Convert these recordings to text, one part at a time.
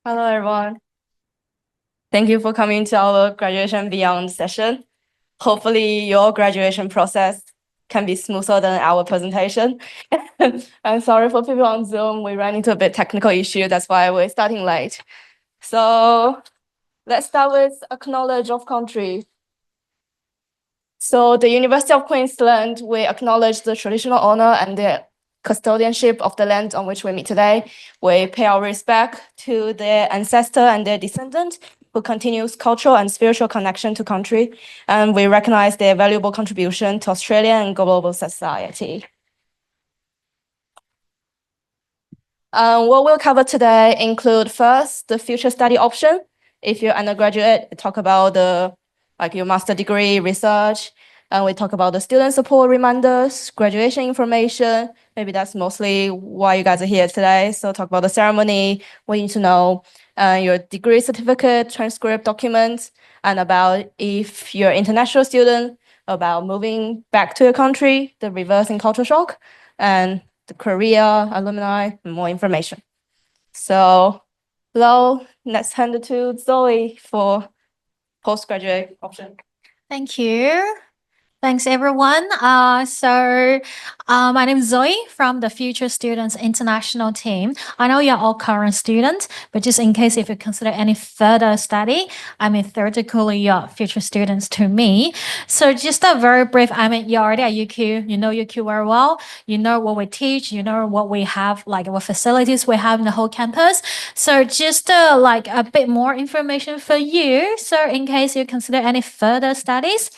Hello, everyone. Thank you for coming to our Graduation Beyond session. Hopefully, your graduation process can be smoother than our presentation. I'm sorry for people on Zoom. We ran into a bit technical issue. That's why we're starting late. So let's start with acknowledge of country. So the University of Queensland, we acknowledge the traditional owner and the custodianship of the land on which we meet today. We pay our respect to their ancestor and their descendant who continues cultural and spiritual connection to country, and we recognize their valuable contribution to Australian and global society. What we'll cover today include first the future study option. If you're undergraduate, talk about your master degree, research, and we talk about the student support reminders, graduation information. Maybe that's mostly why you guys are here today. So talk about the ceremony, what you need to know, your degree certificate, transcript documents, and about if you're an international student, about moving back to your country, the reversing culture shock, and the career, alumni, and more information. So, hello, let's hand it to Zoe for postgraduate option. Thank you. Thanks, everyone. My name is Zoe from the Future Students International team. I know you're all current students, but just in case if you consider any further study, theoretically, you're future students to me. So just a very brief, you're already at UQ, you know UQ very well, you know what we teach, you know what we have, like what facilities we have in the whole campus. So just a bit more information for you. So in case you consider any further studies,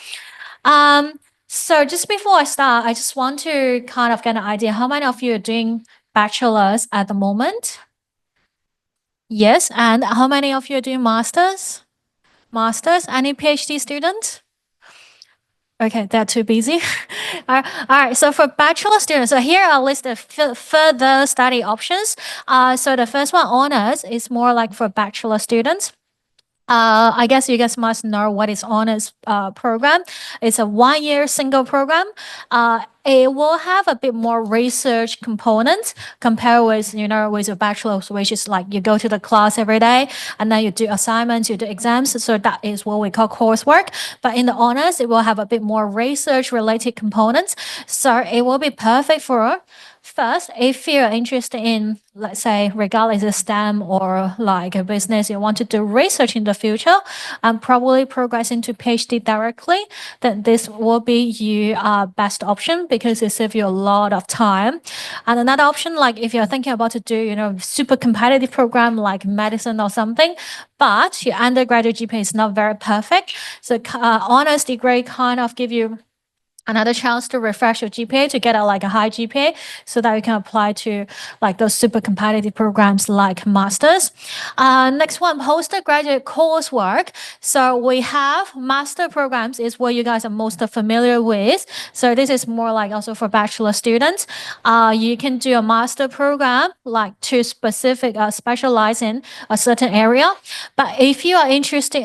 so just before I start, I just want to kind of get an idea how many of you are doing bachelor's at the moment? Yes, and how many of you are doing masters? Masters, any PhD students? Okay, they're too busy. All right, so for bachelor students, so here are a list of further study options. So the first one, honors, is more like for bachelor students. I guess you guys must know what is honors program. It's a 1 year single program. It will have a bit more research components compared with with your bachelor's, which is like you go to the class every day and then you do assignments, you do exams. So that is what we call coursework. But in the honors, it will have a bit more research related components. So it will be perfect for first, if you're interested in, let's say, regardless of STEM or like a business, you want to do research in the future and probably progress into PhD directly, then this will be your best option because it saves you a lot of time. And another option, like if you're thinking about to do, super competitive program like medicine or something, but your undergraduate GPA is not very perfect, so honors degree kind of give you another chance to refresh your GPA to get a high GPA so that you can apply to like those super competitive programs like masters. Next one, postgraduate coursework. So we have master programs is what you guys are most familiar with. So this is more like also for bachelor students. You can do a master program like to specialize in a certain area. But if you are interested,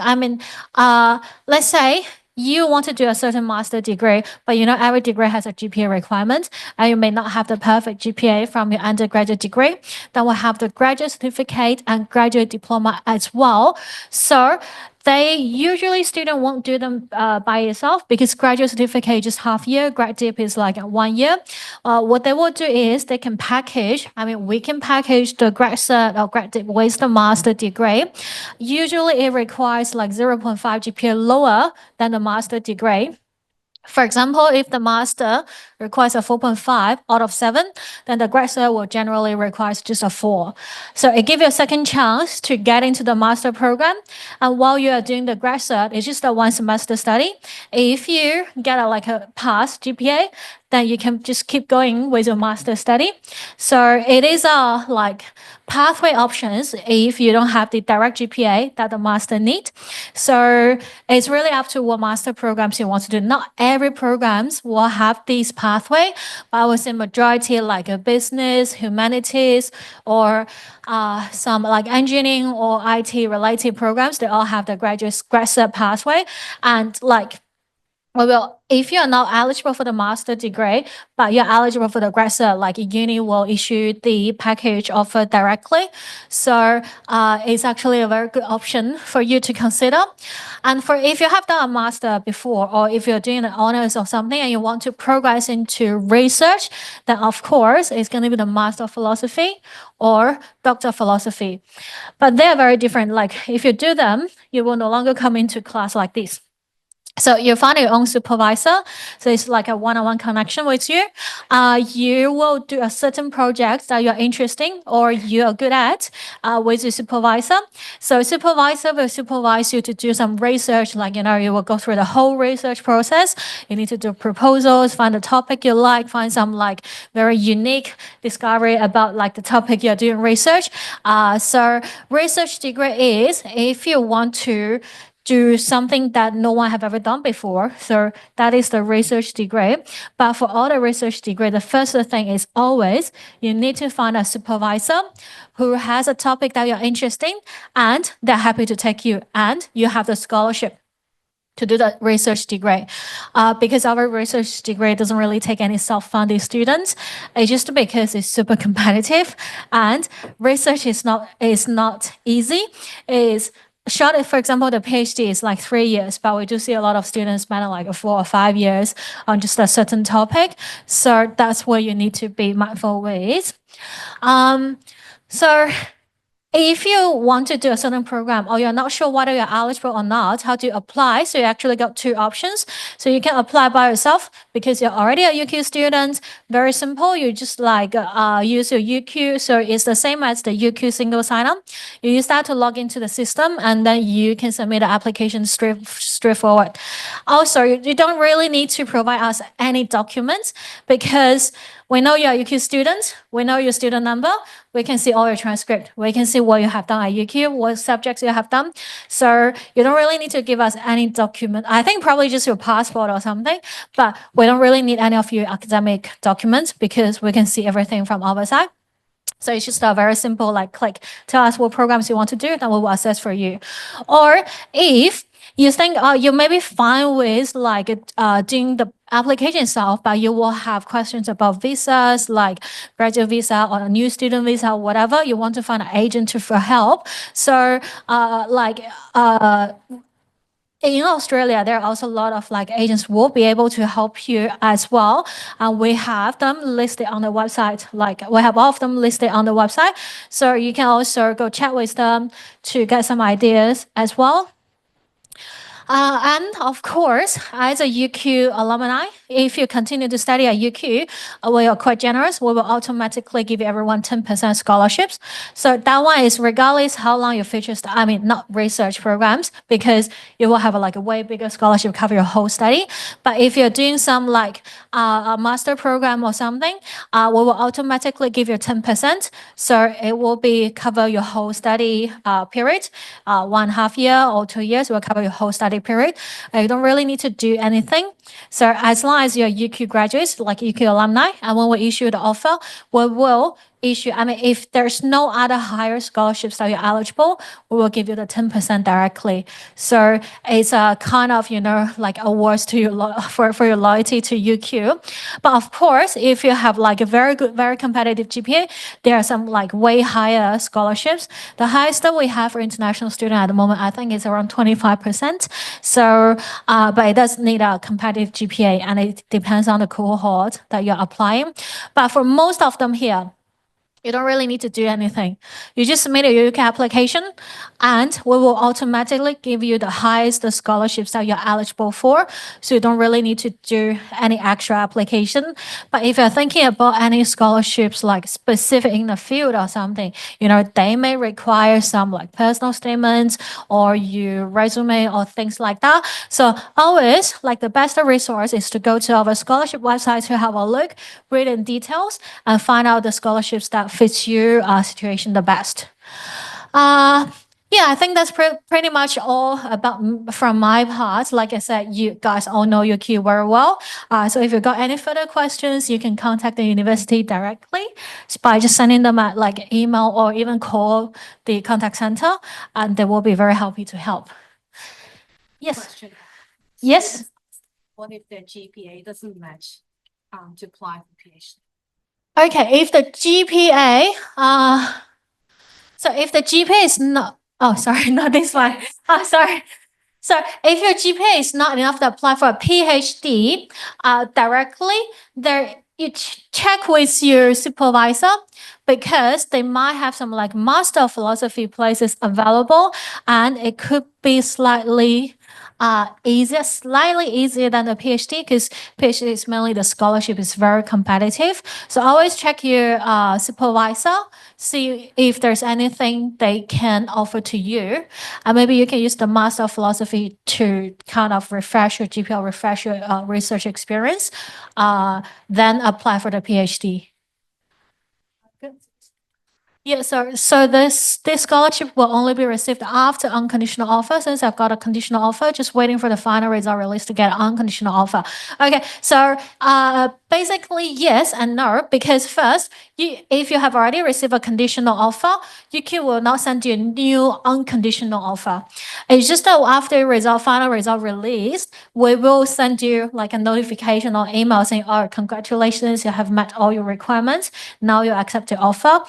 let's say you want to do a certain master degree, but every degree has a GPA requirement, and you may not have the perfect GPA from your undergraduate degree, then we'll have the graduate certificate and graduate diploma as well. So they usually student won't do them by yourself because graduate certificate is just half year, grad dip is like 1 year. What they will do is they can package, we can package the grad cert or grad dip with the master degree. Usually it requires like 0.5 GPA lower than the master degree. For example, if the master requires a 4.5 out of 7, then the grad cert will generally require just a 4. So it gives you a second chance to get into the master program. And while you are doing the grad cert, it's just a 1 semester study. If you get a pass GPA, then you can just keep going with your master study. So it is like pathway options if you don't have the direct GPA that the master need. So it's really up to what master programs you want to do. Not every programs will have this pathway, but I would say majority like a business, humanities, or some like engineering or IT related programs, they all have the grad cert pathway. And like well, if you're not eligible for the master degree, but you're eligible for the grad cert, like uni will issue the package offer directly. So it's actually a very good option for you to consider. And for if you have done a master before, or if you're doing an honors or something and you want to progress into research, then of course it's going to be the Master of Philosophy or Doctor of Philosophy. But they're very different. Like if you do them, you will no longer come into class like this. So you find your own supervisor. So it's like a one-on-one connection with you. You will do a certain project that you're interested in or you are good at with your supervisor. So supervisor will supervise you to do some research. Like, you will go through the whole research process. You need to do proposals, find the topic you like, find some like very unique discovery about like the topic you're doing research. So research degree is if you want to do something that no one have ever done before. So that is the research degree. But for all the research degree, the first thing is always you need to find a supervisor who has a topic that you're interested in and they're happy to take you and you have the scholarship to do the research degree. Because our research degree doesn't really take any self-funded students. It's just because it's super competitive and research is not easy. Is short, for example, the PhD is like 3 years, but we do see a lot of students spend like 4 or 5 years on just a certain topic. So that's where you need to be mindful with. So if you want to do a certain program or you're not sure whether you're eligible or not, how to apply? So you actually got 2 options. So you can apply by yourself because you're already a UQ student. Very simple. You just like use your UQ. So it's the same as the UQ single sign-up. You use that to log into the system and then you can submit the application straightforward. Also, you don't really need to provide us any documents because we know you're a UQ student. We know your student number. We can see all your transcript. We can see what you have done at UQ, what subjects you have done. So you don't really need to give us any document. I think probably just your passport or something, but we don't really need any of your academic documents because we can see everything from our side. So it's just a very simple, like click, tell us what programs you want to do, then we will assess for you. Or if you think you may be fine with like doing the application itself, but you will have questions about visas, like graduate visa or a new student visa, whatever. You want to find an agent for help. So in Australia, there are also a lot of like agents will be able to help you as well. And we have them listed on the website. Like we have all of them listed on the website. So you can also go chat with them to get some ideas as well. And of course, as a UQ alumni, if you continue to study at UQ, we are quite generous. We will automatically give everyone 10% scholarships. So that one is regardless how long your future, not research programs, because you will have a way bigger scholarship cover your whole study. But if you're doing some like a master program or something, we will automatically give you 10%. So it will be cover your whole study period, 1.5 year or 2 years will cover your whole study period. You don't really need to do anything. So as long as you're UQ graduates, like UQ alumni, and when we issue the offer, we will issue, if there's no other higher scholarships that you're eligible, we will give you the 10% directly. So it's a kind of, like awards to your for your loyalty to UQ. But of course, if you have like a very good, very competitive GPA, there are some like way higher scholarships. The highest that we have for international student at the moment, I think is around 25%. So, but it does need a competitive GPA and it depends on the cohort that you're applying. But for most of them here, you don't really need to do anything. You just submit a UK application and we will automatically give you the highest scholarships that you're eligible for. So you don't really need to do any extra application. But if you're thinking about any scholarships like specific in the field or something, they may require some like personal statements or your resume or things like that. So always like the best resource is to go to our scholarship website to have a look, read in details and find out the scholarships that fits your situation the best. Yeah, I think that's pretty much all about from my part. Like I said, you guys all know UQ very well. So if you've got any further questions, you can contact the university directly by just sending them a like email or even call the contact center, and they will be very happy to help. Yes. Question. Yes. What if their GPA doesn't match to apply for PhD? Okay, if the GPA, so if the GPA is not, oh, sorry, not this one. Oh, sorry. So if your GPA is not enough to apply for a PhD, directly, there you check with your supervisor because they might have some like Master of Philosophy places available, and it could be slightly easier than the PhD because PhD is mainly the scholarship is very competitive. So always check your supervisor, see if there's anything they can offer to you. And maybe you can use the Master of Philosophy to kind of refresh your GPA, refresh your research experience, then apply for the PhD. Yeah, so this scholarship will only be received after unconditional offer. Since I've got a conditional offer, just waiting for the final result release to get unconditional offer. Okay, so basically yes and no, because first, if you have already received a conditional offer, UQ will not send you a new unconditional offer. It's just that after final result released, we will send you like a notification or email saying, "Oh, congratulations, you have met all your requirements. Now you accept the offer."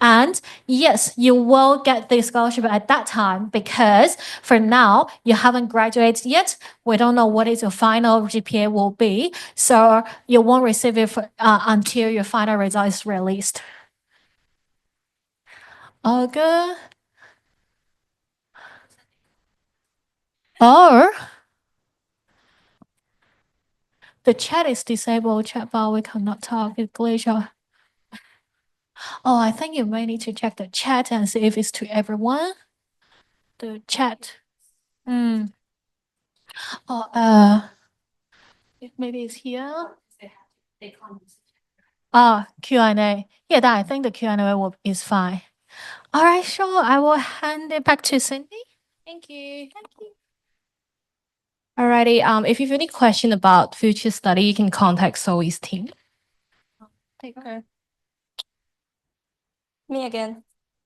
And yes, you will get the scholarship at that time because for now, you haven't graduated yet. We don't know what is your final GPA will be. So you won't receive it until your final result is released. All good? Or the chat is disabled, chat bar, we cannot talk, it glitch. Oh, I think you may need to check the chat and see if it's to everyone. The chat. Oh, maybe it's here. Q&A. Yeah, that I think the Q&A is fine. All right, sure. I will hand it back to Cindy. Thank you. Thank you. Alrighty, if you have any question about future study, you can contact Zoe's team. Take care. Me again.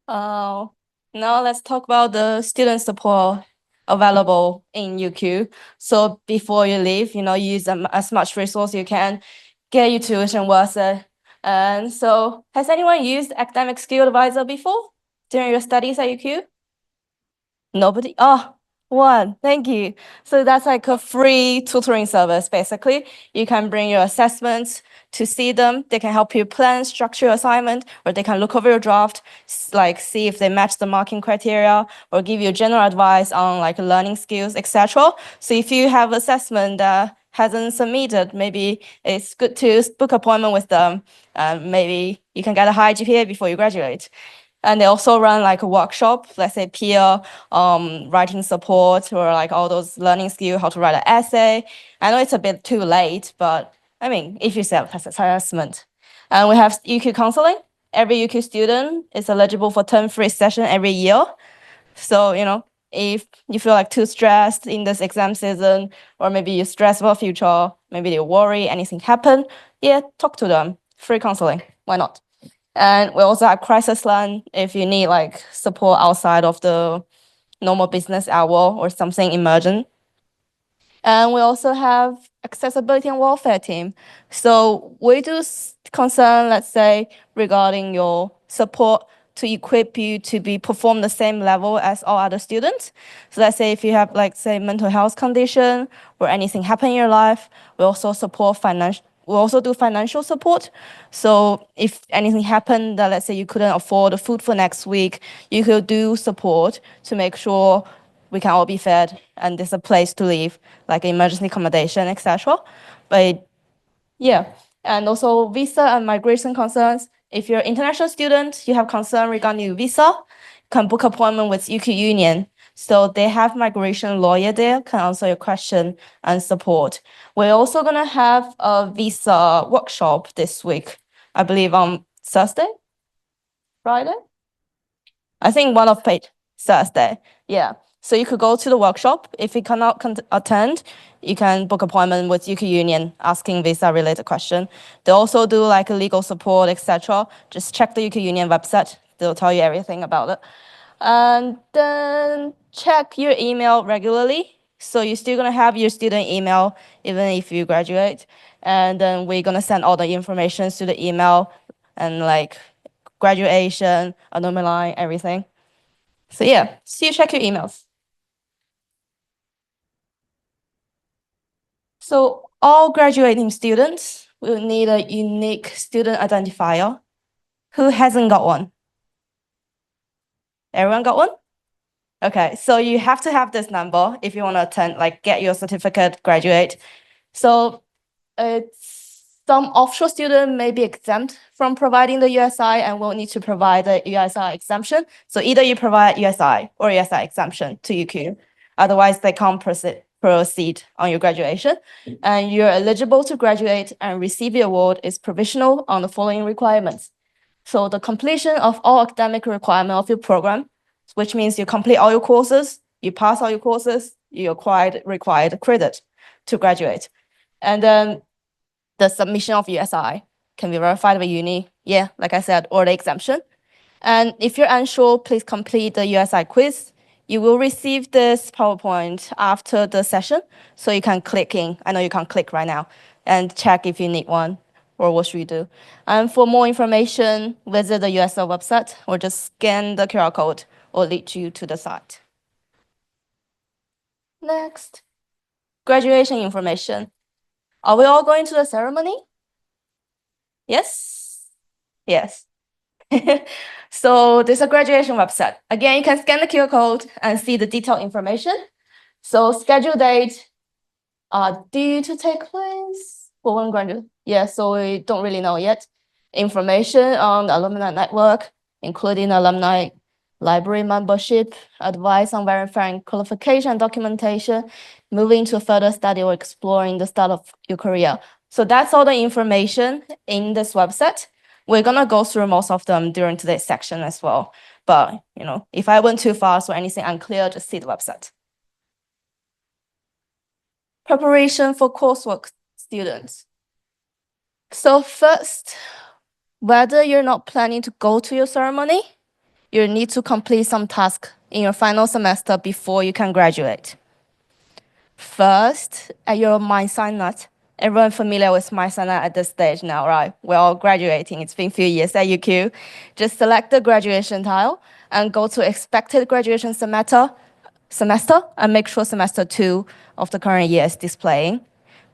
Now let's talk about the student support available in UQ. So before you leave, use as much resource you can, get your tuition worth it. And so has anyone used Academic Skill Advisor before during your studies at UQ? Nobody? Oh, one. Thank you. So that's like a free tutoring service, basically. You can bring your assessments to see them. They can help you plan, structure your assignment, or they can look over your draft, like see if they match the marking criteria, or give you general advice on like learning skills, etc. So if you have assessment that hasn't submitted, maybe it's good to book appointment with them. Maybe you can get a high GPA before you graduate. And they also run like a workshop, let's say peer writing support or like all those learning skills, how to write an essay. I know it's a bit too late, but I mean, if you self-test assessment. And we have UQ counseling. Every UQ student is eligible for term free session every year. So, if you feel like too stressed in this exam season, or maybe you're stressed about future, maybe you worry anything happen, yeah, talk to them. Free counseling. Why not? And we also have crisis line if you need like support outside of the normal business hour or something emergent. And we also have accessibility and welfare team. So we do concern, let's say, regarding your support to equip you to perform the same level as all other students. So let's say if you have like say mental health condition or anything happen in your life, we also support we also do financial support. So if anything happened that let's say you couldn't afford the food for next week, you could do support to make sure we can all be fed and there's a place to live, like emergency accommodation, etc. But yeah, and also visa and migration concerns. If you're an international student, you have concern regarding your visa, can book appointment with UQ Union. So they have migration lawyer there, can answer your question and support. We're also gonna have a visa workshop this week, I believe on Thursday, Friday. I think one of page Thursday. Yeah. So you could go to the workshop. If you cannot attend, you can book appointment with UQ Union asking visa related question. They also do like legal support, etc. Just check the UQ Union website. They'll tell you everything about it. And then check your email regularly. So you're still gonna have your student email even if you graduate. And then we're gonna send all the information to the email and like graduation, alumni, everything. So yeah, still check your emails. So all graduating students will need a unique student identifier. Who hasn't got one? Everyone got one? Okay, so you have to have this number if you want to attend, like get your certificate, graduate. So some offshore student may be exempt from providing the USI and will need to provide the USI exemption. So either you provide USI or USI exemption to UQ. Otherwise, they can't proceed on your graduation. And you're eligible to graduate and receive the award is provisional on the following requirements. So the completion of all academic requirement of your program, which means you complete all your courses, you pass all your courses, you acquired required credit to graduate. And then the submission of USI can be verified by uni, yeah, like I said, or the exemption. And if you're unsure, please complete the USI quiz. You will receive this PowerPoint after the session, so you can click in. I know you can't click right now, and check if you need one or what should you do. And for more information, visit the USI website or just scan the QR code or lead you to the site. Next, graduation information. Are we all going to the ceremony? Yes? Yes. So there's a graduation website. Again, you can scan the QR code and see the detailed information. So schedule date are due to take place for one graduate. Yeah, so we don't really know yet. Information on the alumni network, including alumni library membership, advice on verifying qualification and documentation, moving to further study or exploring the start of your career. So that's all the information in this website. We're gonna go through most of them during today's section as well. But if I went too fast or anything unclear, just see the website. Preparation for coursework students. So first, whether you're not planning to go to your ceremony, you need to complete some task in your final semester before you can graduate. First, at your MySignet. Everyone familiar with MySignet at this stage now, right? We're all graduating. It's been a few years at UQ. Just select the graduation tile and go to expected graduation semester and make sure semester 2 of the current year is displaying.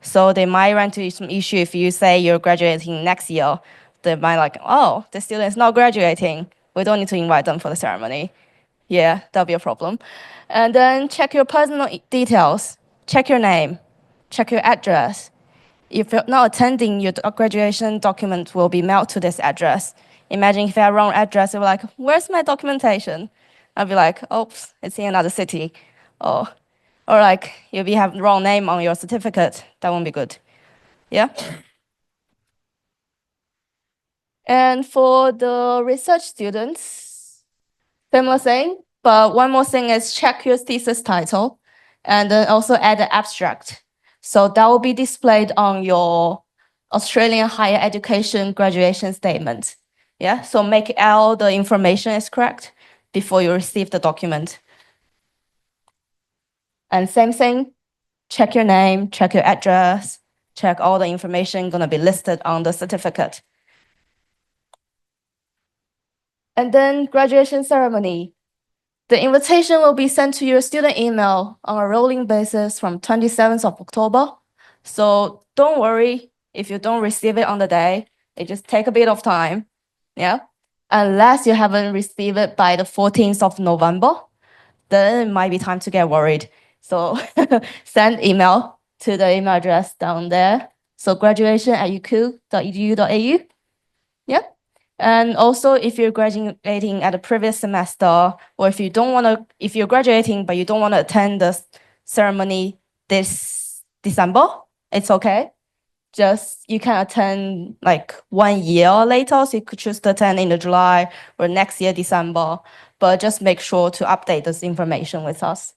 So they might run into some issue if you say you're graduating next year. They might like, oh, the student is not graduating. We don't need to invite them for the ceremony. Yeah, that'll be a problem. And then check your personal details. Check your name. Check your address. If you're not attending, your graduation document will be mailed to this address. Imagine if you have wrong address, you're like, where's my documentation? I'll be like, oops, it's in another city. Or like, you'll have wrong name on your certificate. That won't be good. Yeah? And for the research students, similar thing, but one more thing is check your thesis title and then also add the abstract. So that will be displayed on your Australian higher education graduation statement. Yeah, so make all the information is correct before you receive the document. And same thing, check your name, check your address, check all the information gonna be listed on the certificate. And then graduation ceremony. The invitation will be sent to your student email on a rolling basis from 27th of October. So don't worry if you don't receive it on the day. It just take a bit of time, yeah? Unless you haven't received it by the 14th of November, then it might be time to get worried. So send email to the email address down there. So graduation@uq.edu.au, yeah? And also, if you're graduating at a previous semester, or if you're graduating but you don't want to attend the ceremony this December, it's okay. Just you can attend like 1 year later, so you could choose to attend in the July or next year December. But just make sure to update this information with us.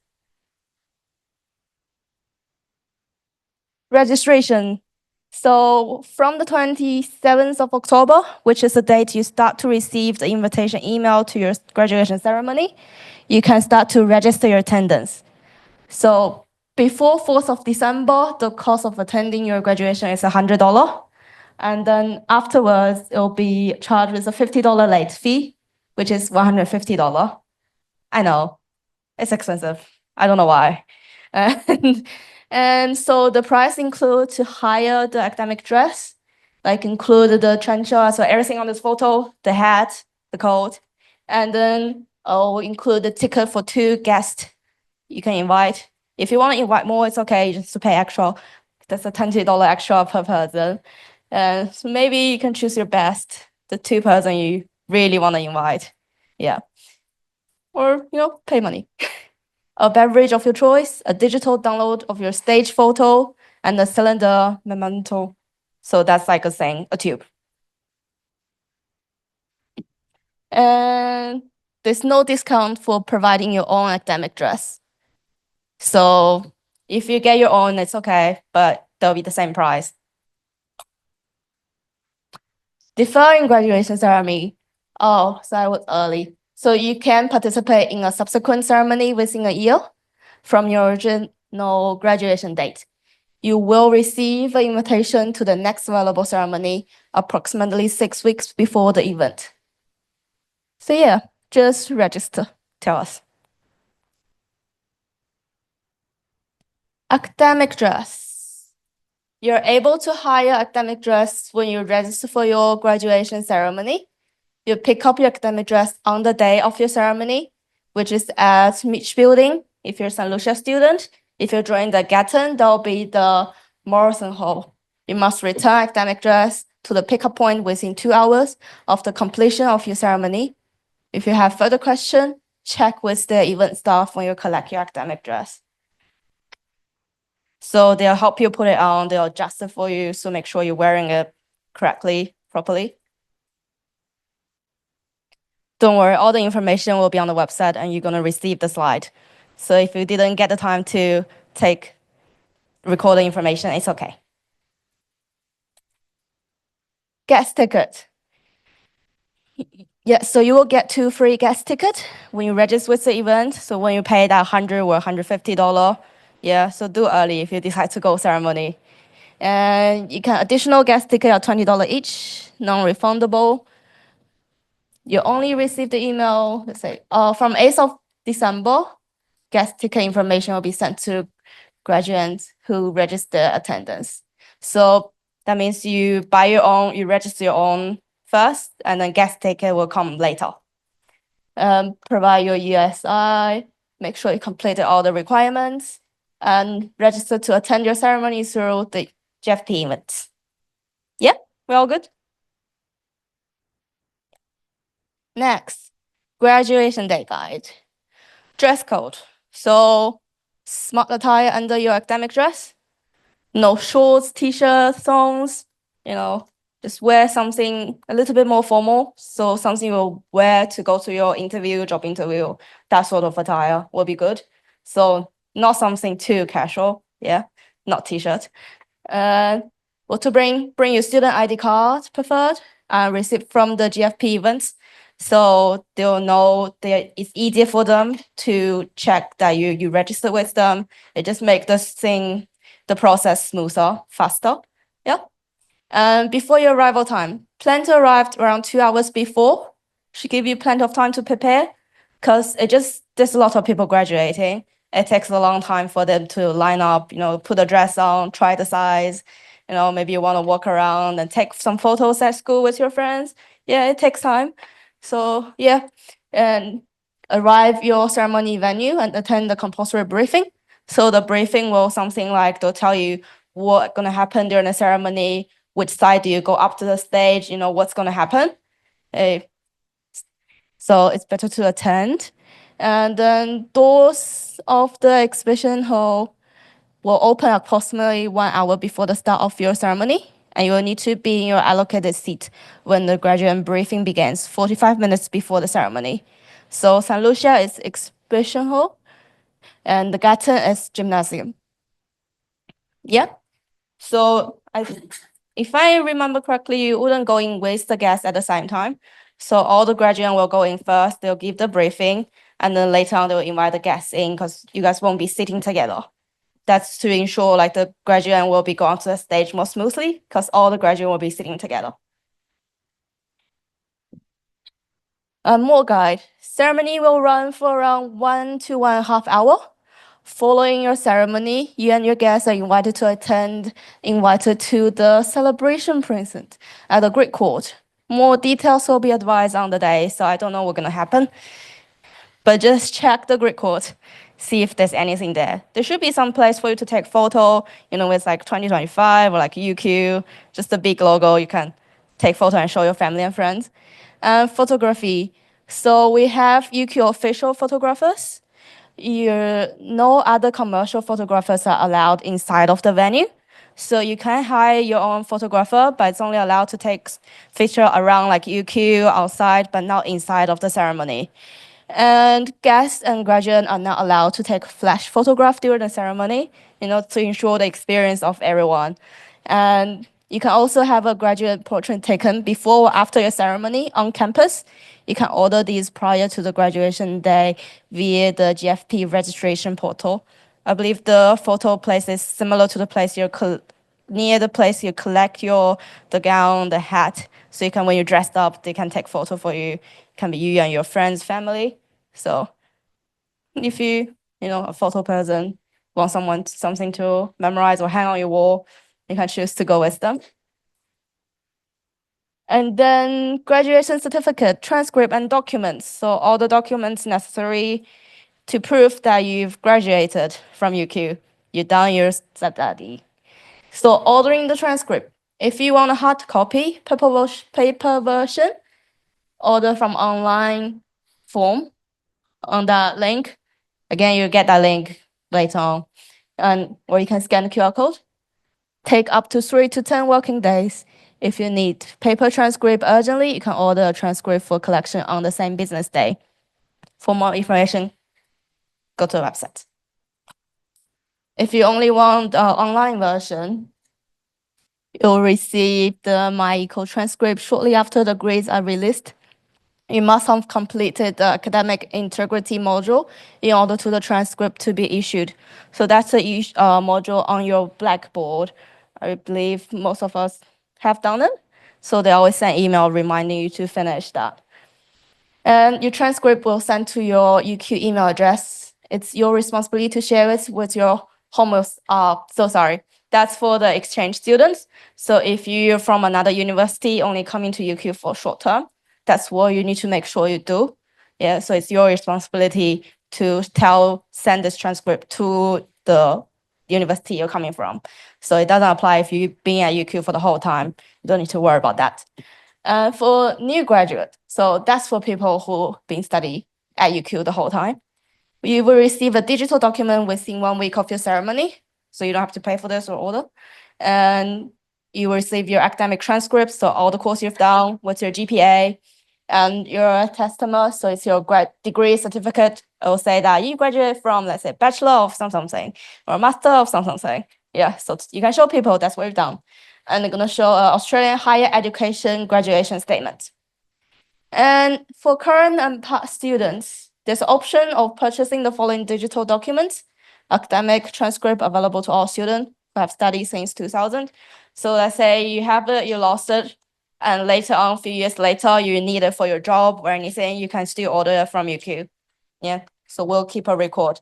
Registration. So from the 27th of October, which is the date you start to receive the invitation email to your graduation ceremony, you can start to register your attendance. So before 4th of December, the cost of attending your graduation is $100. And then afterwards, it'll be charged with a $50 late fee, which is $150. I know, it's expensive. I don't know why. And so the price includes to hire the academic dress, like include the trencher, so everything on this photo, the hat, the coat, and then I'll include the ticket for 2 guests you can invite. If you want to invite more, it's okay, just to pay extra. That's a $20 extra per person. So maybe you can choose your best, the 2 person you really want to invite. Yeah. Or, pay money. A beverage of your choice, a digital download of your stage photo, and a cylinder memento. So that's like a thing, a tube. And there's no discount for providing your own academic dress. So if you get your own, it's okay, but they'll be the same price. Deferring graduation ceremony. Oh, so I was early. So you can participate in a subsequent ceremony within a year from your original graduation date. You will receive an invitation to the next available ceremony approximately 6 weeks before the event. So yeah, just register. Tell us. Academic dress. You're able to hire academic dress when you register for your graduation ceremony. You pick up your academic dress on the day of your ceremony, which is at Mitch Building if you're a St. Lucia student. If you're joining the Gatton, that'll be the Morrison Hall. You must return academic dress to the pickup point within 2 hours of the completion of your ceremony. If you have further questions, check with the event staff when you collect your academic dress. So they'll help you put it on, they'll adjust it for you, so make sure you're wearing it correctly, properly. Don't worry, all the information will be on the website and you're gonna receive the slide. So if you didn't get the time to record the information, it's okay. Guest ticket. Yeah, so you will get 2 free guest tickets when you register with the event. So when you pay that $100 or $150, yeah, so do early if you decide to go ceremony. And you can additional guest ticket are $20 each, non-refundable. You only receive the email, let's say, from 8th of December, guest ticket information will be sent to graduates who register attendance. So that means you buy your own, you register your own first, and then guest ticket will come later. Provide your USI, make sure you completed all the requirements, and register to attend your ceremony through the GFP events. Yeah, we're all good? Next, graduation day guide. Dress code. So smart attire under your academic dress. No shorts, t-shirts, thongs, just wear something a little bit more formal. So something you'll wear to go to your interview, job interview, that sort of attire will be good. So not something too casual, yeah, not t-shirt. What to bring your student ID card preferred, received from the GFP events. So they'll know that it's easier for them to check that you register with them. It just makes the process smoother, faster. Yeah. And before your arrival time, plan to arrive around 2 hours before. Should give you plenty of time to prepare, because there's a lot of people graduating. It takes a long time for them to line up, put a dress on, try the size. Maybe you want to walk around and take some photos at school with your friends. Yeah, it takes time. So yeah, and arrive your ceremony venue and attend the compulsory briefing. So the briefing will something like they'll tell you what's gonna happen during the ceremony, which side do you go up to the stage, what's gonna happen. So it's better to attend. And then doors of the exhibition hall will open approximately 1 hour before the start of your ceremony. And you will need to be in your allocated seat when the graduate briefing begins, 45 minutes before the ceremony. So St. Lucia is exhibition hall, and the Gatton is gymnasium. Yeah. So if I remember correctly, you wouldn't go in with the guests at the same time. So all the graduates will go in first, they'll give the briefing, and then later on they'll invite the guests in because you guys won't be sitting together. That's to ensure like the graduate will be going to the stage more smoothly because all the graduate will be sitting together. More guide. Ceremony will run for around 1 to 1.5 hours. Following your ceremony, you and your guests are invited to the celebration present at the Greek Court. More details will be advised on the day, so I don't know what's gonna happen. But just check the Greek Court, see if there's anything there. There should be some place for you to take photo, with like 2025 or like UQ, just a big logo. You can take photo and show your family and friends. Photography. So we have UQ official photographers. No other commercial photographers are allowed inside of the venue. So you can hire your own photographer, but it's only allowed to take picture around like UQ outside, but not inside of the ceremony. And guests and graduates are not allowed to take flash photograph during the ceremony, to ensure the experience of everyone. And you can also have a graduate portrait taken before or after your ceremony on campus. You can order these prior to the graduation day via the GFP registration portal. I believe the photo place is similar to the place near the place you collect the gown, the hat. So you can, when you're dressed up, they can take photo for you. It can be you and your friends, family. So if a photo person, want something to memorize or hang on your wall, you can choose to go with them. And then graduation certificate, transcript, and documents. So all the documents necessary to prove that you've graduated from UQ, you've done your study. So ordering the transcript. If you want a hard copy, paper version, order from online form on that link. Again, you get that link later on, or you can scan the QR code. Take up to 3 to 10 working days. If you need paper transcript urgently, you can order a transcript for collection on the same business day. For more information, go to the website. If you only want the online version, you'll receive the MyEco transcript shortly after the grades are released. You must have completed the academic integrity module in order for the transcript to be issued. So that's the module on your Blackboard. I believe most of us have done it. So they always send email reminding you to finish that. And your transcript will send to your UQ email address. It's your responsibility to share it with your that's for the exchange students. So if you're from another university only coming to UQ for short term, that's what you need to make sure you do. Yeah, so it's your responsibility to send this transcript to the university you're coming from. So it doesn't apply if you've been at UQ for the whole time. You don't need to worry about that. For new graduate, so that's for people who've been studying at UQ the whole time. You will receive a digital document within 1 week of your ceremony, so you don't have to pay for this or order. And you will receive your academic transcripts, so all the course you've done, what's your GPA, and your testament, so it's your degree certificate. It will say that you graduated from, let's say, Bachelor of something, or Master of something. Yeah, so you can show people that's what you've done. And they're gonna show Australian higher education graduation statement. And for current and past students, there's an option of purchasing the following digital documents. Academic transcript available to all students who have studied since 2000. So let's say you have it, you lost it, and later on, a few years later, you need it for your job or anything, you can still order it from UQ. Yeah, so we'll keep a record.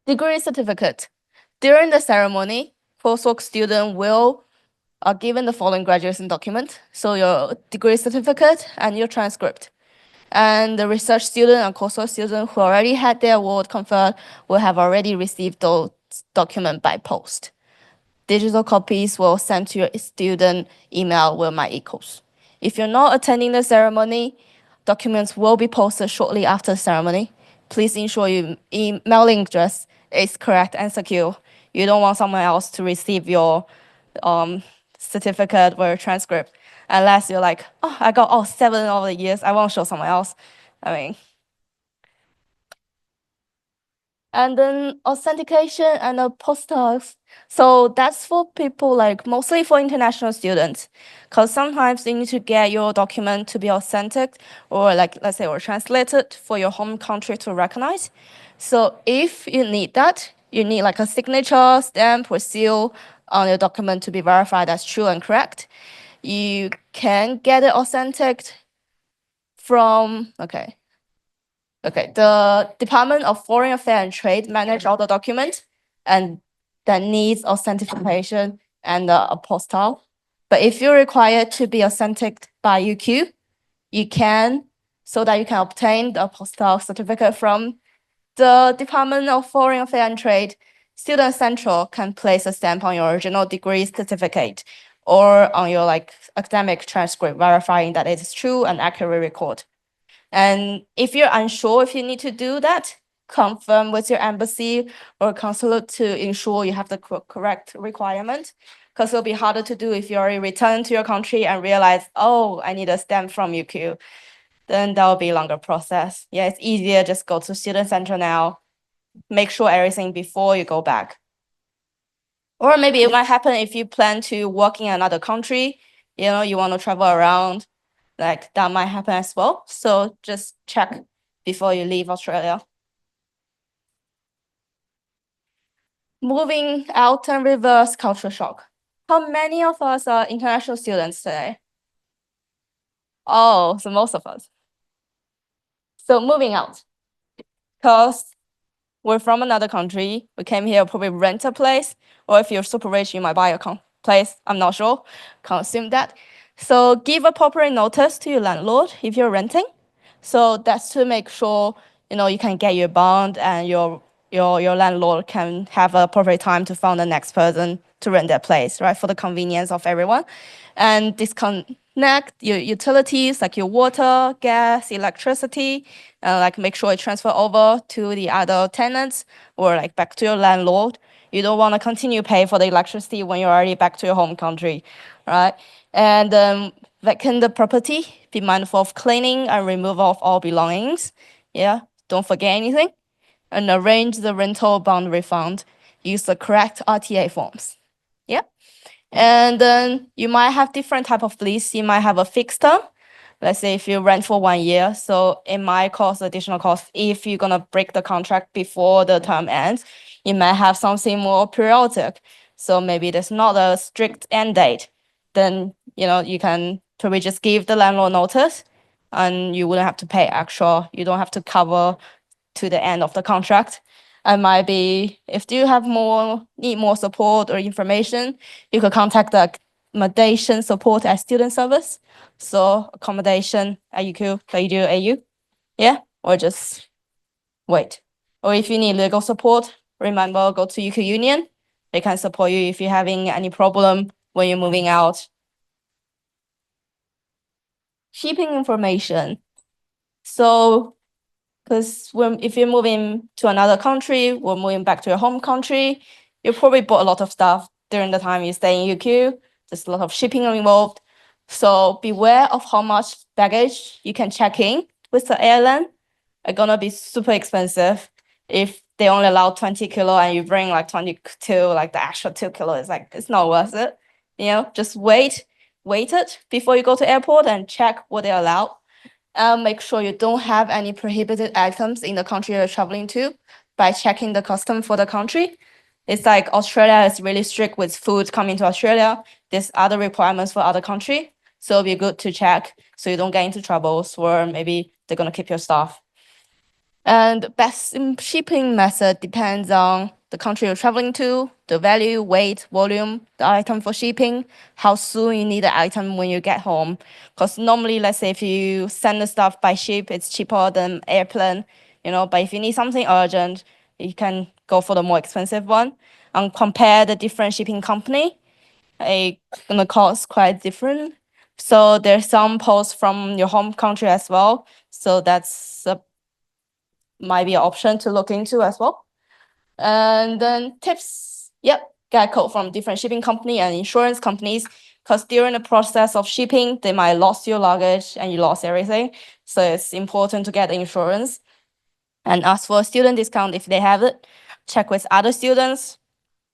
Degree certificate. During the ceremony, postdoc student will are given the following graduation document. So your degree certificate and your transcript. And the research student and coursework student who already had their award conferred will have already received those documents by post. Digital copies will send to your student email with MyEcos. If you're not attending the ceremony, documents will be posted shortly after the ceremony. Please ensure your emailing address is correct and secure. You don't want someone else to receive your certificate or transcript unless you're like, oh, I got all 7 of the years, I won't show someone else. I mean, And then authentication and apostille. So that's for people like mostly for international students, because sometimes you need to get your document to be authentic or like let's say or translated for your home country to recognize. So if you need that, you need like a signature, stamp, or seal on your document to be verified as true and correct. You can get it authentic from the Department of Foreign Affairs and Trade manage all the documents and that needs authentication and the apostille. But if you're required to be authentic by UQ, you can, so that you can obtain the apostille certificate from the Department of Foreign Affairs and Trade. Student Central can place a stamp on your original degree certificate or on your like academic transcript verifying that it is true and accurate record. And if you're unsure if you need to do that, confirm with your embassy or consulate to ensure you have the correct requirement. Because it'll be harder to do if you already return to your country and realize, oh, I need a stamp from UQ. Then that will be a longer process. Yeah, it's easier, just go to Student Center now, make sure everything before you go back. Or maybe it might happen if you plan to work in another country, you want to travel around, like that might happen as well. So just check before you leave Australia. Moving out and reverse culture shock. How many of us are international students today? Oh, so most of us. So moving out, because we're from another country, we came here, probably rent a place, or if you're super rich, you might buy a place. I'm not sure, can't assume that. So give appropriate notice to your landlord if you're renting. So that's to make sure you can get your bond and your landlord can have a appropriate time to find the next person to rent their place, right? For the convenience of everyone. And disconnect your utilities like your water, gas, electricity, like make sure it transfer over to the other tenants or like back to your landlord. You don't want to continue pay for the electricity when you're already back to your home country, right? And vacant the property. Be mindful of cleaning and removal of all belongings. Yeah, don't forget anything. And arrange the rental bond refund. Use the correct RTA forms. Yeah. And then you might have different type of lease. You might have a fixed term. Let's say if you rent for 1 year, so it might cost additional cost if you're gonna break the contract before the term ends. You might have something more periodic. So maybe there's not a strict end date. Then you can probably just give the landlord notice and you wouldn't have to pay extra. You don't have to cover to the end of the contract. And might be if you have need more support or information, you could contact the accommodation support at student service. So accommodation at UQ, KU, AU. Yeah, or just wait. Or if you need legal support, remember go to UQ Union. They can support you if you're having any problem when you're moving out. Shipping information. So because if you're moving to another country or moving back to your home country, you probably bought a lot of stuff during the time you stay in UQ. There's a lot of shipping involved. So beware of how much baggage you can check in with the airline. It's gonna be super expensive. If they only allow 20 kilo and you bring like 22, like the extra 2 kilo, it's not worth it. Just wait it before you go to airport and check what they allow. Make sure you don't have any prohibited items in the country you're traveling to by checking the custom for the country. It's like Australia is really strict with food coming to Australia. There's other requirements for other country. So it'll be good to check so you don't get into troubles or maybe they're gonna keep your stuff. And the best shipping method depends on the country you're traveling to, the value, weight, volume, the item for shipping, how soon you need the item when you get home. Because normally, let's say if you send the stuff by ship, it's cheaper than airplane, but if you need something urgent, you can go for the more expensive one. And compare the different shipping company, it's gonna cost quite different. So there's some posts from your home country as well. So that's might be an option to look into as well. And then tips, yep, get quote from different shipping company and insurance companies, because during the process of shipping, they might lost your luggage and you lost everything. So it's important to get the insurance. and ask for a student discount if they have it. Check with other students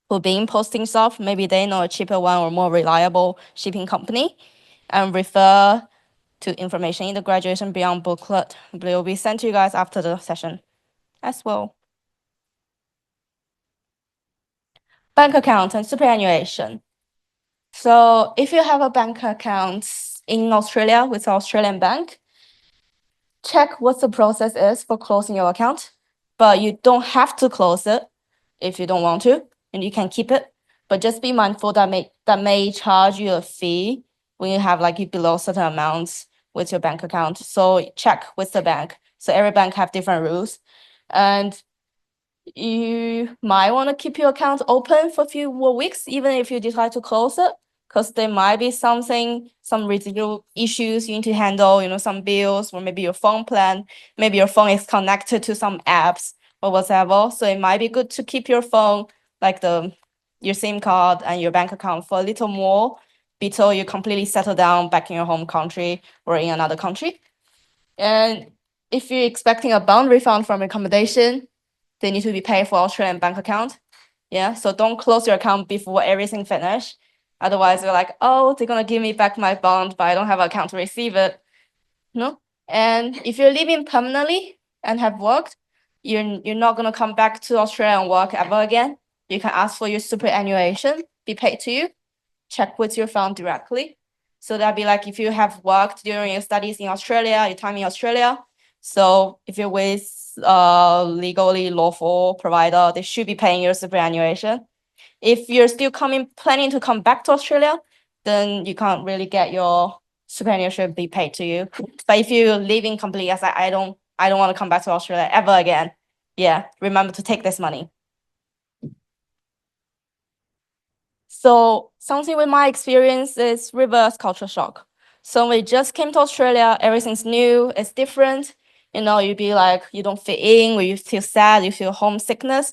who've been posting stuff. Maybe they know a cheaper one or more reliable shipping company, and refer to information in the Graduation Beyond booklet. It will be sent to you guys after the session as well. Bank account and superannuation. So if you have a bank account in Australia with an Australian bank, check what the process is for closing your account, but you don't have to close it if you don't want to, and you can keep it. But just be mindful that may charge you a fee when you have like below certain amounts with your bank account. So check with the bank. So every bank have different rules, and you might want to keep your account open for a few more weeks, even if you decide to close it, because there might be some residual issues you need to handle, some bills, or maybe your phone plan, maybe your phone is connected to some apps or whatever. So it might be good to keep your phone, like your SIM card and your bank account, for a little more until you completely settle down back in your home country or in another country. And if you're expecting a bond refund from accommodation, they need to be paid for Australian bank account. Yeah, so don't close your account before everything finished. Otherwise, you're like, oh, they're gonna give me back my bond, but I don't have an account to receive it. No. And if you're living permanently and have worked, you're not gonna come back to Australia and work ever again. You can ask for your superannuation be paid to you. Check with your firm directly. So that'd be like if you have worked during your studies in Australia, your time in Australia. So if you're with legally lawful provider, they should be paying your superannuation. If you're still planning to come back to Australia, then you can't really get your superannuation be paid to you. But if you're leaving completely, as I don't want to come back to Australia ever again, yeah, remember to take this money. So something with my experience is reverse culture shock. So when we just came to Australia, everything's new, it's different. You'd be like, you don't fit in, or you feel sad, you feel homesickness.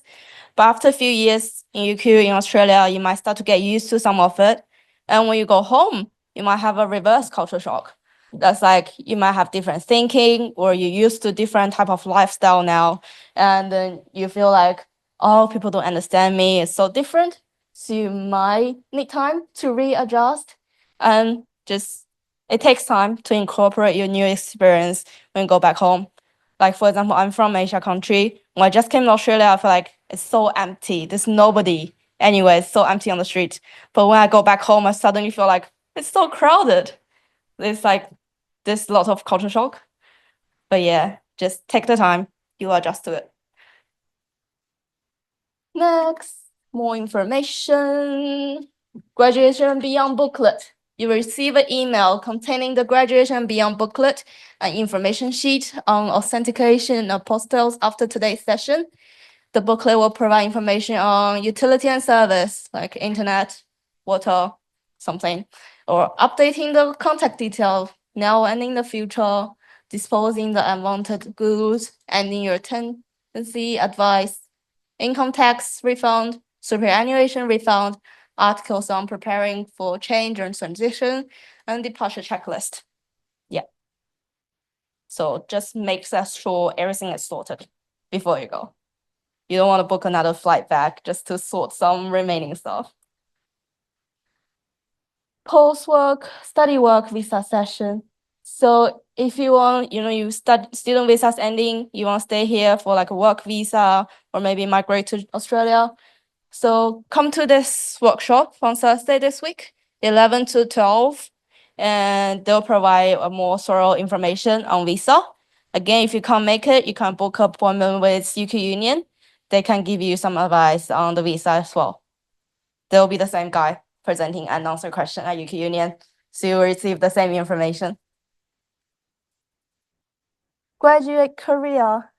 But after a few years in UQ in Australia, you might start to get used to some of it. And when you go home, you might have a reverse culture shock. That's like you might have different thinking, or you're used to different type of lifestyle now. And then you feel like, oh, people don't understand me, it's so different. So you might need time to readjust, and it takes time to incorporate your new experience when you go back home. Like, for example, I'm from Asia country. When I just came to Australia, I feel like it's so empty. There's nobody anyway. It's so empty on the street. But when I go back home, I suddenly feel like it's so crowded. There's a lot of culture shock. But yeah, just take the time. You'll adjust to it. Next, more information. Graduation Beyond booklet. You will receive an email containing the Graduation Beyond booklet and information sheet on authentication and apostils after today's session. The booklet will provide information on utility and service, like internet, water, something, or updating the contact details now and in the future, disposing the unwanted goods, ending your tenancy advice, income tax refund, superannuation refund, articles on preparing for change and transition, and departure checklist. Yeah. So just make sure everything is sorted before you go. You don't want to book another flight back just to sort some remaining stuff. Post-work, study work visa session. So if you want, you student visa's ending, you want to stay here for like a work visa or maybe migrate to Australia. So come to this workshop on Thursday this week, 11 to 12, and they'll provide a more thorough information on visa. Again, if you can't make it, you can book an appointment with UQ Union. They can give you some advice on the visa as well. They'll be the same guy presenting and answer question at UQ Union, so you'll receive the same information. Graduate career.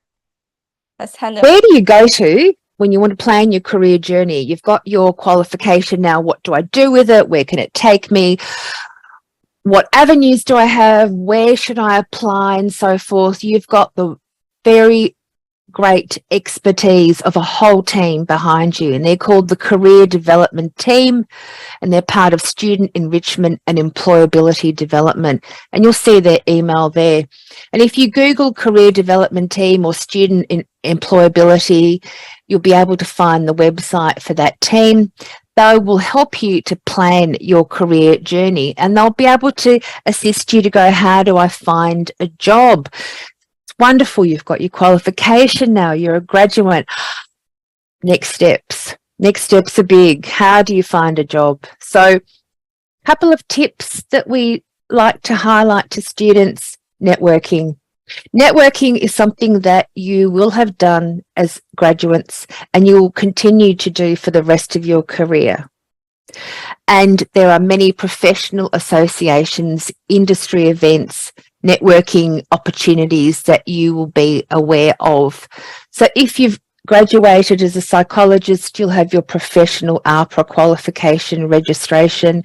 Let's hand it. Where do you go to when you want to plan your career journey? You've got your qualification now. What do I do with it? Where can it take me? What avenues do I have? Where should I apply and so forth? You've got the very great expertise of a whole team behind you, and they're called the Career Development Team, and they're part of Student Enrichment and Employability Development, and you'll see their email there. And if you Google Career Development Team or Student Employability, you'll be able to find the website for that team. They will help you to plan your career journey, and they'll be able to assist you to go, how do I find a job? Wonderful, you've got your qualification now, you're a graduate. Next steps are big. How do you find a job? So a couple of tips that we like to highlight to students: networking. Networking is something that you will have done as graduates and you will continue to do for the rest of your career. And there are many professional associations, industry events, networking opportunities that you will be aware of. So if you've graduated as a psychologist, you'll have your professional AHPRA qualification registration.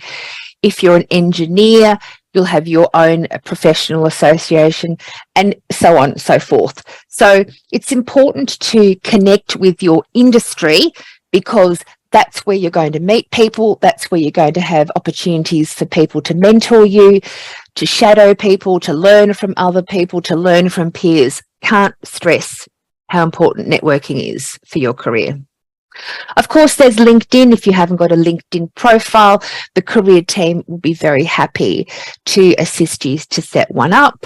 If you're an engineer, you'll have your own professional association, and so on and so forth. So it's important to connect with your industry, because that's where you're going to meet people. That's where you're going to have opportunities for people to mentor you, to shadow people, to learn from other people, to learn from peers. Can't stress how important networking is for your career. Of course, there's LinkedIn. If you haven't got a LinkedIn profile, the career team will be very happy to assist you to set one up.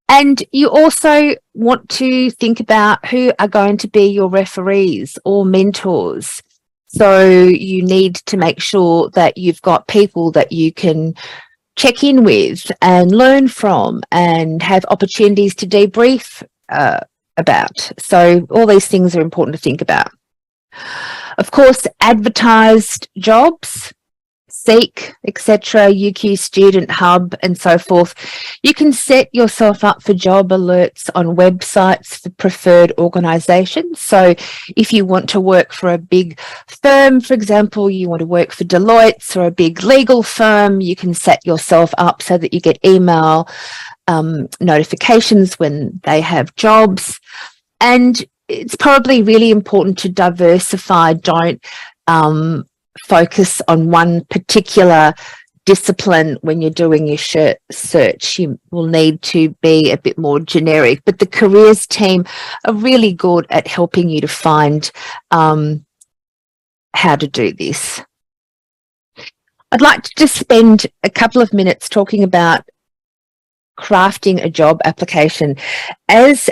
And you also want to think about who are going to be your referees or mentors. So you need to make sure that you've got people that you can check in with and learn from and have opportunities to debrief about. So all these things are important to think about. Of course, advertised jobs, Seek, etc., UQ Student Hub and so forth. You can set yourself up for job alerts on websites for preferred organisations. So if you want to work for a big firm, for example, you want to work for Deloitte or a big legal firm, you can set yourself up so that you get email notifications when they have jobs. And it's probably really important to diversify. Don't focus on one particular discipline when you're doing your search. You will need to be a bit more generic, but the careers team are really good at helping you to find how to do this. I'd like to just spend a couple of minutes talking about crafting a job application. As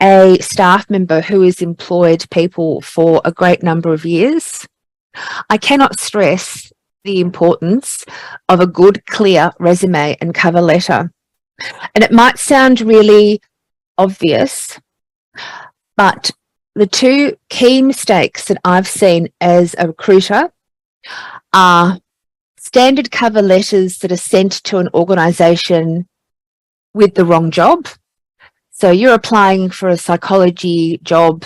a staff member who has employed people for a great number of years, I cannot stress the importance of a good, clear resume and cover letter. And it might sound really obvious, but the two key mistakes that I've seen as a recruiter are standard cover letters that are sent to an organisation with the wrong job. So you're applying for a psychology job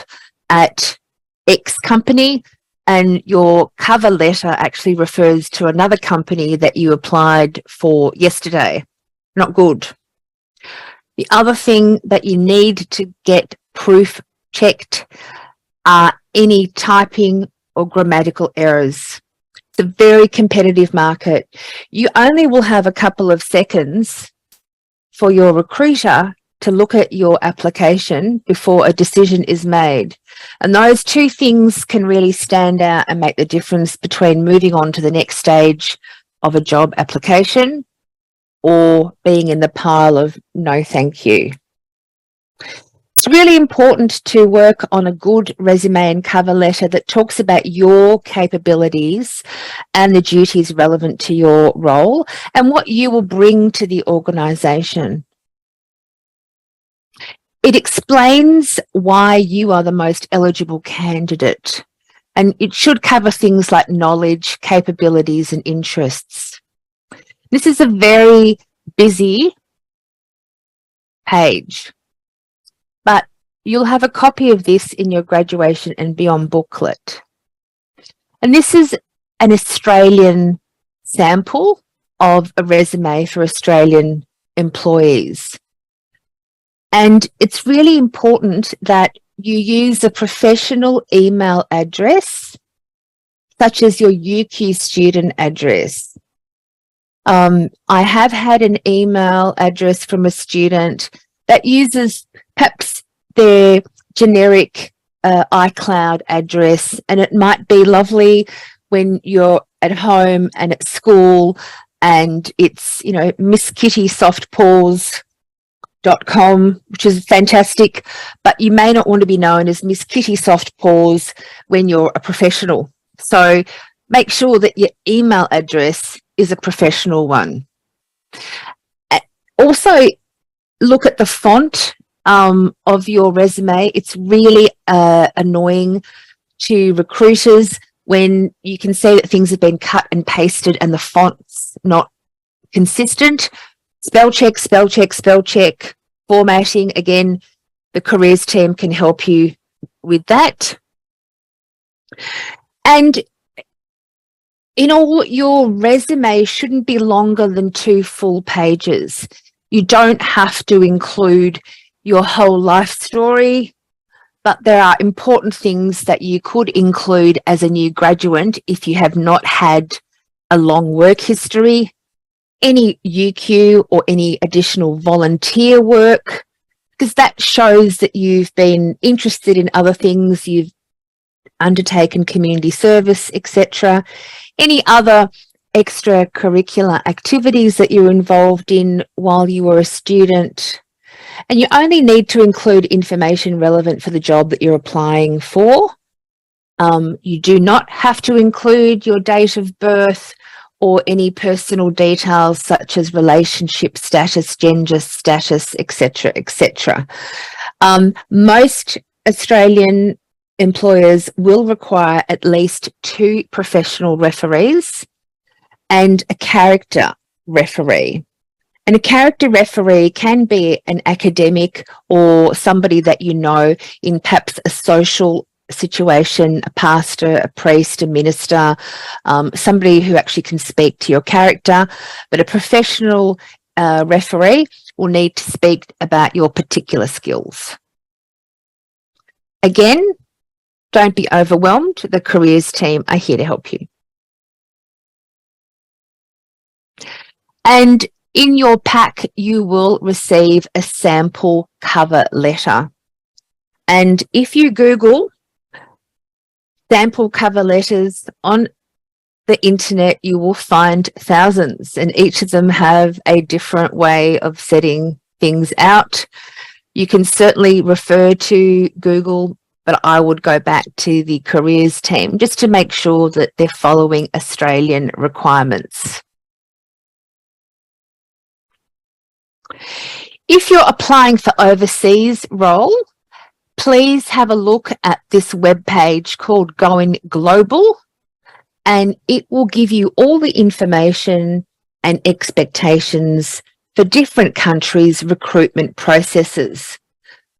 at X company, and your cover letter actually refers to another company that you applied for yesterday. Not good. The other thing that you need to get proof checked are any typing or grammatical errors. It's a very competitive market. You only will have a couple of seconds for your recruiter to look at your application before a decision is made. And those two things can really stand out and make the difference between moving on to the next stage of a job application or being in the pile of no thank you. It's really important to work on a good resume and cover letter that talks about your capabilities and the duties relevant to your role and what you will bring to the organisation. It explains why you are the most eligible candidate, and it should cover things like knowledge, capabilities, and interests. This is a very busy page, but you'll have a copy of this in your graduation and beyond booklet. And this is an Australian sample of a resume for Australian employees. And it's really important that you use a professional email address, such as your UQ student address. I have had an email address from a student that uses perhaps their generic iCloud address, and it might be lovely when you're at home and at school, and it's, you know, misskittysoftpaws.com, which is fantastic, but you may not want to be known as Miss Kitty Soft Paws when you're a professional. So make sure that your email address is a professional one. Also, look at the font of your resume. It's really annoying to recruiters when you can see that things have been cut and pasted and the font's not consistent. Spell check, spell check, spell check. Formatting, again, the careers team can help you with that. And in all, your resume shouldn't be longer than 2 full pages. You don't have to include your whole life story, but there are important things that you could include as a new graduate if you have not had a long work history, any UQ or any additional volunteer work, because that shows that you've been interested in other things, you've undertaken community service, etc. Any other extracurricular activities that you're involved in while you were a student. And you only need to include information relevant for the job that you're applying for. You do not have to include your date of birth or any personal details such as relationship status, gender status, etc., etc. Most Australian employers will require at least 2 professional referees and a character referee. And a character referee can be an academic or somebody that you know in perhaps a social situation, a pastor, a priest, a minister, somebody who actually can speak to your character. But a professional referee will need to speak about your particular skills. Again, don't be overwhelmed. The careers team are here to help you. And in your pack, you will receive a sample cover letter. And if you Google sample cover letters on the internet, you will find thousands, and each of them have a different way of setting things out. You can certainly refer to Google, but I would go back to the careers team just to make sure that they're following Australian requirements. If you're applying for overseas role, please have a look at this webpage called Going Global, and it will give you all the information and expectations for different countries' recruitment processes.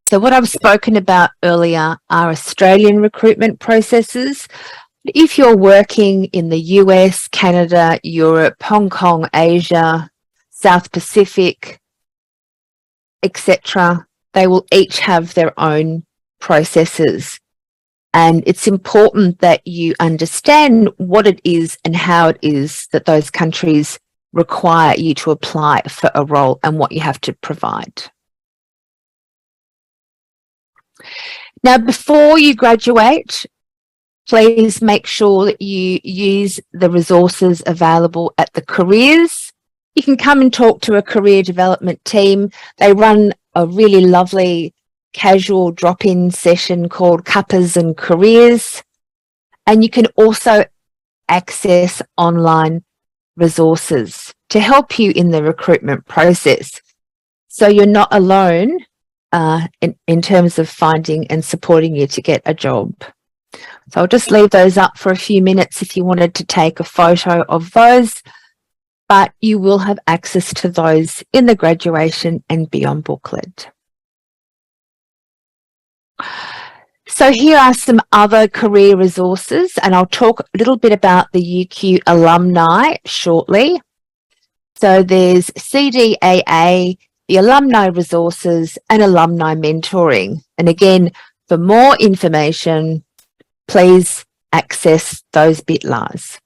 So what I've spoken about earlier are Australian recruitment processes. If you're working in the US, Canada, Europe, Hong Kong, Asia, South Pacific, etc., they will each have their own processes. And it's important that you understand what it is and how it is that those countries require you to apply for a role and what you have to provide. Now, before you graduate, please make sure that you use the resources available at the careers. You can come and talk to a career development team. They run a really lovely casual drop-in session called Cuppas and Careers. And you can also access online resources to help you in the recruitment process. So you're not alone in terms of finding and supporting you to get a job. So I'll just leave those up for a few minutes if you wanted to take a photo of those, but you will have access to those in the graduation and beyond booklet. So here are some other career resources, and I'll talk a little bit about the UQ alumni shortly. So there's CDAA the alumni resources and alumni mentoring. And again, for more information, please access those BitLARs.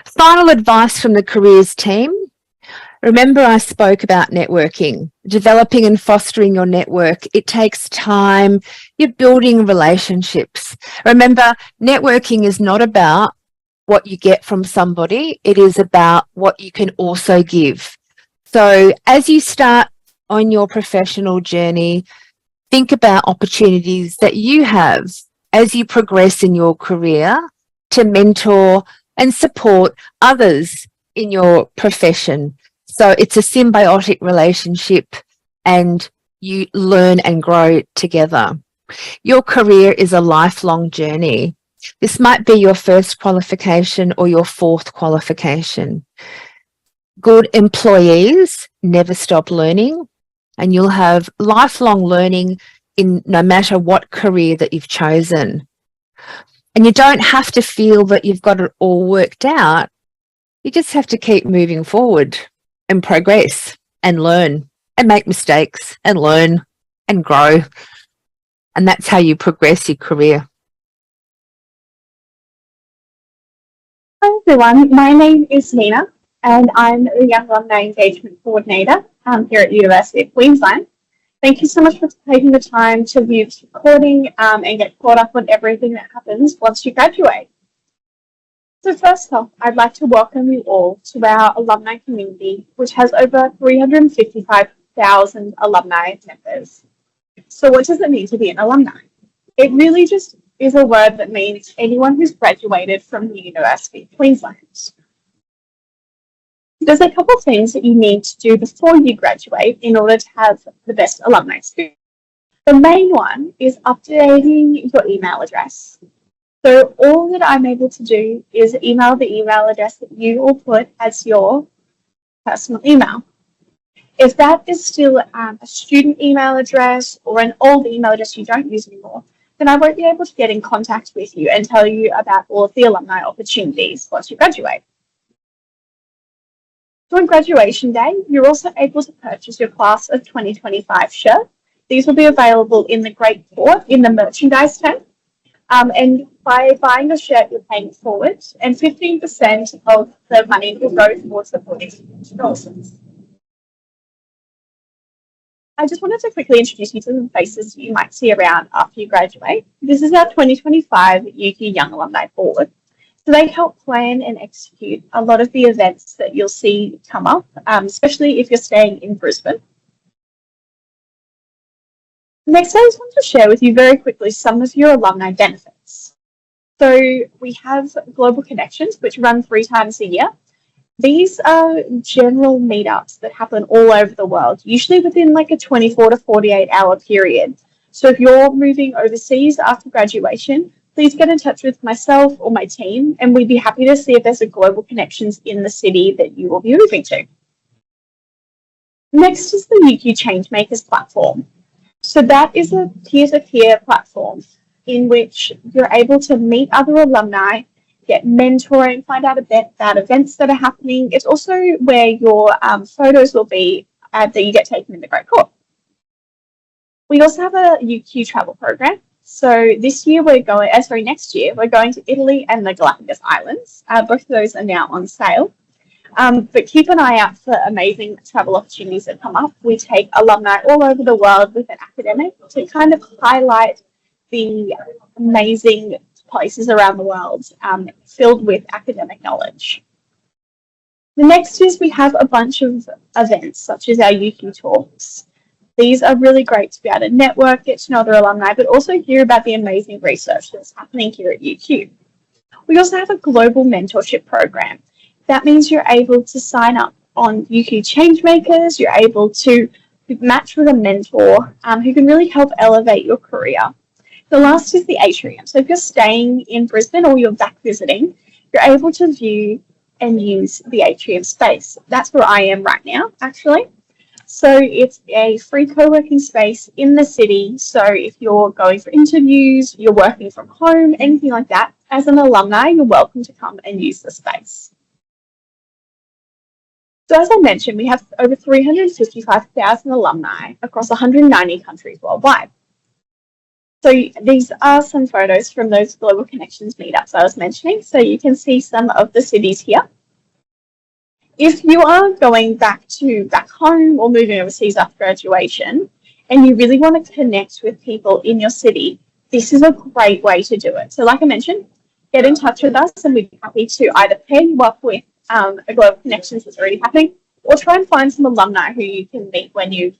Final advice from the careers team. Remember, I spoke about networking, developing and fostering your network. It takes time. You're building relationships. Remember, networking is not about what you get from somebody. It is about what you can also give. So as you start on your professional journey, think about opportunities that you have as you progress in your career to mentor and support others in your profession. So it's a symbiotic relationship and you learn and grow together. Your career is a lifelong journey. This might be your first qualification or your fourth qualification. Good employees never stop learning, and you'll have lifelong learning in no matter what career that you've chosen. And you don't have to feel that you've got it all worked out. You just have to keep moving forward and progress and learn and make mistakes and learn and grow. And that's how you progress your career. Hi everyone, my name is Nina and I'm the Young Alumni Engagement Coordinator here at University of Queensland. Thank you so much for taking the time to view this recording and get caught up on everything that happens once you graduate. So first off, I'd like to welcome you all to our alumni community, which has over 355,000 alumni members. So what does it mean to be an alumni? It really just is a word that means anyone who's graduated from the University of Queensland. There's a couple of things that you need to do before you graduate in order to have the best alumni experience. The main one is updating your email address. So all that I'm able to do is email the email address that you will put as your personal email. If that is still a student email address or an old email address you don't use anymore, then I won't be able to get in contact with you and tell you about all of the alumni opportunities once you graduate. So on graduation day, you're also able to purchase your Class of 2025 shirt. These will be available in the Great Court in the merchandise tent. And by buying a shirt, you're paying it forward, and 15% of the money will go towards supporting causes. I just wanted to quickly introduce you to some faces you might see around after you graduate. This is our 2025 UQ Young Alumni Board. So they help plan and execute a lot of the events that you'll see come up, especially if you're staying in Brisbane. Next, I just want to share with you very quickly some of your alumni benefits. So we have Global Connections, which run 3 times a year. These are general meetups that happen all over the world, usually within like a 24 to 48 hour period. So if you're moving overseas after graduation, please get in touch with myself or my team, and we'd be happy to see if there's a Global Connections in the city that you will be moving to. Next is the UQ Changemakers platform. So that is a peer-to-peer platform in which you're able to meet other alumni, get mentoring, find out about events that are happening. It's also where your photos will be that you get taken in the Great Court. We also have a UQ travel program. So this year next year, we're going to Italy and the Galapagos Islands. Both of those are now on sale. But keep an eye out for amazing travel opportunities that come up. We take alumni all over the world with an academic to kind of highlight the amazing places around the world filled with academic knowledge. The next is we have a bunch of events such as our UQ Talks. These are really great to be able to network, get to know other alumni, but also hear about the amazing research that's happening here at UQ. We also have a global mentorship program. That means you're able to sign up on UQ Changemakers, you're able to match with a mentor who can really help elevate your career. The last is the atrium. So if you're staying in Brisbane or you're back visiting, you're able to view and use the atrium space. That's where I am right now, actually. So it's a free co-working space in the city. So if you're going for interviews, you're working from home, anything like that, as an alumni, you're welcome to come and use the space. So as I mentioned, we have over 355,000 alumni across 190 countries worldwide. So these are some photos from those Global Connections meetups I was mentioning. So you can see some of the cities here. If you are going back home or moving overseas after graduation, and you really want to connect with people in your city, this is a great way to do it. So like I mentioned, get in touch with us and we'd be happy to either pair you up with a Global Connections that's already happening, or try and find some alumni who you can meet when you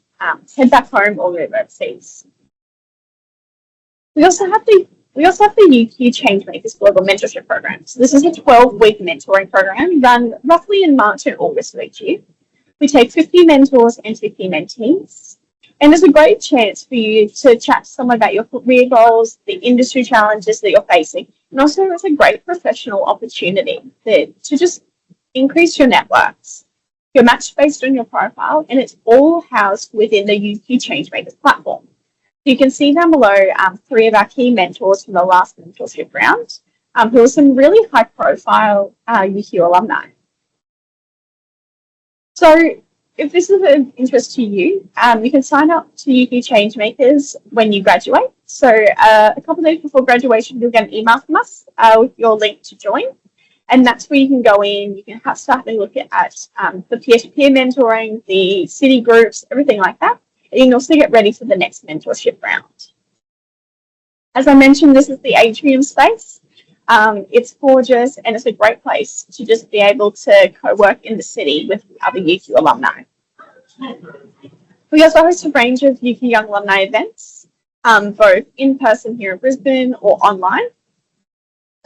head back home or move overseas. We also have the UQ Changemakers Global Mentorship Program. So this is a 12-week mentoring program run roughly in March and August of each year. We take 50 mentors and 50 mentees. And it's a great chance for you to chat to someone about your career goals, the industry challenges that you're facing. And also it's a great professional opportunity to just increase your networks. You're matched based on your profile, and it's all housed within the UQ Changemakers platform. You can see down below 3 of our key mentors from the last mentorship round, who are some really high-profile UQ alumni. So if this is of interest to you, you can sign up to UQ Changemakers when you graduate. So a couple of days before graduation, you'll get an email from us with your link to join. And that's where you can go in, you can start to look at the peer-to-peer mentoring, the city groups, everything like that. And you can also get ready for the next mentorship round. As I mentioned, this is the atrium space. It's gorgeous and it's a great place to just be able to co-work in the city with other UQ alumni. We also host a range of UQ Young Alumni events, both in person here in Brisbane or online.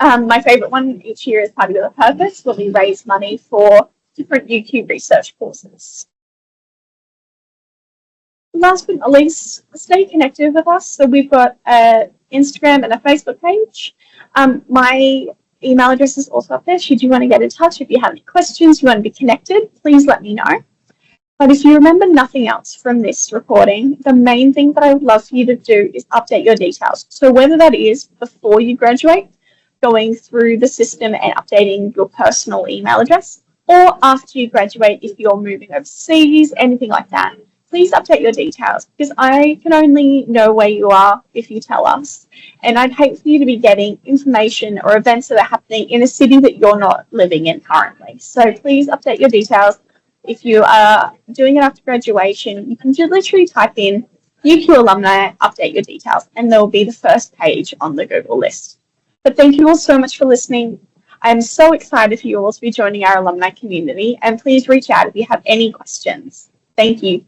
My favourite one each year is Party with a Purpose, where we raise money for different UQ research courses. Last but not least, stay connected with us. So we've got an Instagram and a Facebook page. My email address is also up there. Should you want to get in touch, if you have any questions, you want to be connected, please let me know. But if you remember nothing else from this recording, the main thing that I would love for you to do is update your details. So whether that is before you graduate, going through the system and updating your personal email address, or after you graduate, if you're moving overseas, anything like that, please update your details, because I can only know where you are if you tell us. And I'd hate for you to be getting information or events that are happening in a city that you're not living in currently. So please update your details. If you are doing it after graduation, you can just literally type in UQ alumni, update your details, and they'll be the first page on the Google list. But thank you all so much for listening. I'm so excited for you all to be joining our alumni community, and please reach out if you have any questions. Thank you.